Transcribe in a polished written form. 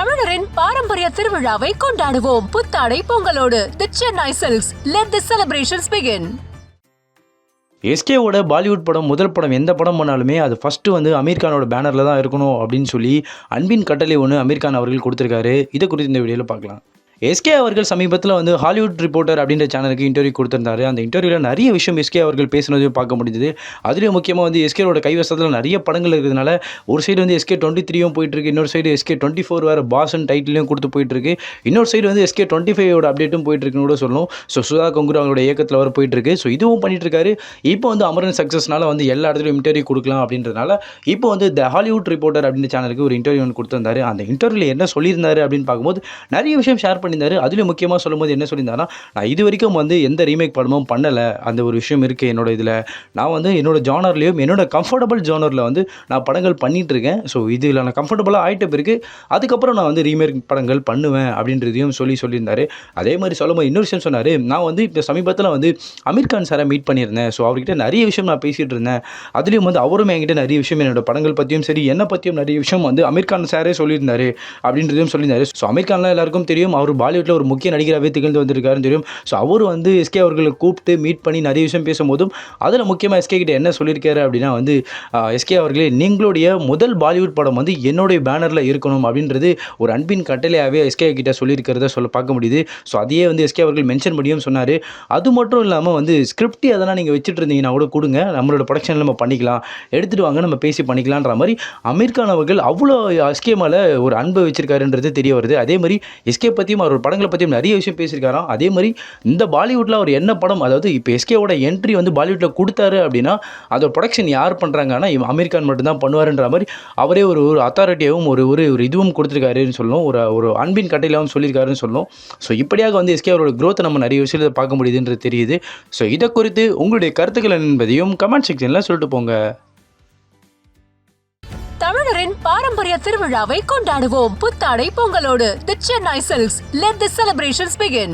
தமிழரின் பாரம்பரிய திருவிழாவை கொண்டாடுவோம் புத்தாடை பொங்கலோடு. The Chennai Silks. Let the celebrations begin. எஸ்கேவோட Bollywood படம் முதல் படம் எந்த படம் பண்ணாலுமே அது ஃபஸ்ட்டு வந்து அமீர் கானோட பேனரில் தான் இருக்கணும் அப்படின்னு சொல்லி அன்பின் கட்டளை ஒன்று அமீர் கான் அவர்கள் கொடுத்துருக்காரு. இதை குறித்து இந்த வீடியோவில் பார்க்கலாம். எஸ்கே அவர்கள் சமீபத்தில் வந்து ஹாலிவுட் ரிப்போர்ட்டர் அப்படின்ற சேனலுக்கு இன்டர்வியூ கொடுத்துருந்தாரு. அந்த இன்டர்வியூவில் நிறைய விஷயம் எஸ்கே அவர்கள் பேசுனதையும் பார்க்க முடியுது. அதுலேயும் முக்கியமாக வந்து எஸ்கேவோட கைவசத்தில் நிறைய படங்கள் இருக்கிறதுனால ஒரு சைடு வந்து எஸ்கே 23 போயிட்டுருக்கு, இன்னொரு சைடு எஸ்கே 24 வேறு பாசன் டைட்டிலையும் கொடுத்து போயிட்டுருக்கு, இன்னொரு சைடு வந்து எஸ்கே 25 அப்டேட்டும் போயிட்டுருக்குன்னு கூட சொல்லணும். ஸோ சுதா கொங்குரு அவங்களோட இயக்கத்தில் வர போயிட்டுருக்கு. ஸோ இதுவும் பண்ணிட்டுருக்காரு. இப்போ வந்து அமரன் சக்ஸஸ்னால வந்து எல்லா இடத்துலையும் இன்டர்வியூ கொடுக்கலாம் அப்படின்றதுனால இப்போ வந்து த ஹாலிவுட் ரிப்போர்ட்டர் அப்படின்ற சேனலுக்கு ஒரு இன்டர்வியூ ஒன்று கொடுத்துருந்தாரு. அந்த இன்டர்வியூவில் என்ன சொல்லியிருந்தாரு அப்படின்னு பார்க்கும்போது நிறைய விஷயம் ஷேர் பண்ணியிருந்தாரு. அதுலேயும் முக்கியமாக சொல்லும்போது என்ன சொல்லியிருந்தாருன்னா, நான் இது வரைக்கும் வந்து எந்த ரீமேக் படமும் பண்ணலை, அந்த ஒரு விஷயம் இருக்குது என்னோட இதில். நான் வந்து என்னோட ஜானர்லேயும் என்னோட கம்ஃபர்டபுள் ஜானரில் வந்து நான் படங்கள் பண்ணிகிட்ருக்கேன். ஸோ இதில் நான் கம்ஃபர்டபுளாக ஆகிட்ட பிறகு அதுக்கப்புறம் நான் வந்து ரீமேக் படங்கள் பண்ணுவேன் அப்படின்றதையும் சொல்லியிருந்தாரு. அதே மாதிரி சொல்லும்போது இன்னொரு விஷயம் சொன்னார், நான் வந்து இப்போ சமீபத்தில் வந்து அமீர் கான் சாரை மீட் பண்ணியிருந்தேன். ஸோ அவர்கிட்ட நிறைய விஷயம் நான் பேசிகிட்டு இருந்தேன். அதுலேயும் வந்து அவரும் என்கிட்ட நிறைய விஷயம் என்னோட படங்கள் பற்றியும் சரி என்னை பற்றியும் நிறைய விஷயம் வந்து அமீர் கான் சாரே சொல்லியிருந்தாரு அப்படின்றதையும் சொல்லியிருந்தாரு. ஸோ அமீர் கான்லாம் எல்லாருக்கும் தெரியும், அவர் பாலிவுட்டில் ஒரு முக்கிய நடிகராகவே திகழ்ந்து வந்திருக்காருன்னு தெரியும். ஸோ அவர் வந்து எஸ்கே அவர்களை கூப்பிட்டு மீட் பண்ணி நிறைய விஷயம் பேசும்போதும் அதில் முக்கியமாக எஸ்கே கிட்ட என்ன சொல்லியிருக்காரு அப்படின்னா வந்து, எஸ்கே அவர்களே நீங்களுடைய முதல் பாலிவுட் படம் வந்து என்னுடைய பேனரில் இருக்கணும் அப்படின்றது ஒரு அன்பின் கட்டளையாகவே எஸ்கே கிட்ட சொல்லியிருக்கிறத பார்க்க முடியுது. ஸோ அதையே வந்து எஸ்கே அவர்கள் மென்ஷன் பண்ணியும் சொன்னார். அது மட்டும் இல்லாமல் வந்து ஸ்கிரிப்ட் அதெல்லாம் நீங்கள் வச்சுட்டு இருந்தீங்கன்னா கூட கொடுங்க, நம்மளோட ப்ரொடக்ஷனில் நம்ம பண்ணிக்கலாம், எடுத்துகிட்டு வாங்க நம்ம பேசி பண்ணிக்கலான்ற மாதிரி அமீர் கான் அவர்கள் அவ்வளோ எஸ்கே மேலே ஒரு அன்பை வச்சிருக்காருன்றது தெரிய வருது. அதே மாதிரி எஸ்கே பற்றியும் அவரோட படங்களை பற்றியும் நிறைய விஷயம் பேசியிருக்காராம். அதே மாதிரி இந்த பாலிவுட்டில் அவர் என்ன படம், அதாவது இப்போ எஸ்கேவோட என்ட்ரி வந்து பாலிவுட்டில் கொடுத்தாரு அப்படின்னா அதோட ப்ரொடக்ஷன் யார் பண்ணுறாங்கன்னா அமீர் கான் மட்டும்தான் பண்ணுவாருன்ற மாதிரி அவரே ஒரு அத்தாரிட்டியாகவும் ஒரு இதுவும் கொடுத்துருக்காருன்னு சொல்லணும், ஒரு அன்பின் கட்டையிலாகவும் சொல்லியிருக்காருன்னு சொல்லணும். ஸோ இப்படியாக வந்து எஸ்கே அவரோட க்ரோத்தை நம்ம நிறைய விஷயத்தை பார்க்க முடியுதுன்றது தெரியுது. ஸோ இதை குறித்து உங்களுடைய கருத்துக்கள் என்பதையும் கமெண்ட் செக்ஷனில் சொல்லிட்டு போங்க. தமிழரின் பாரம்பரிய திருவிழாவை கொண்டாடுவோம் புத்தாடை பொங்கலோடு. The Chennai Silks. Let the celebrations begin.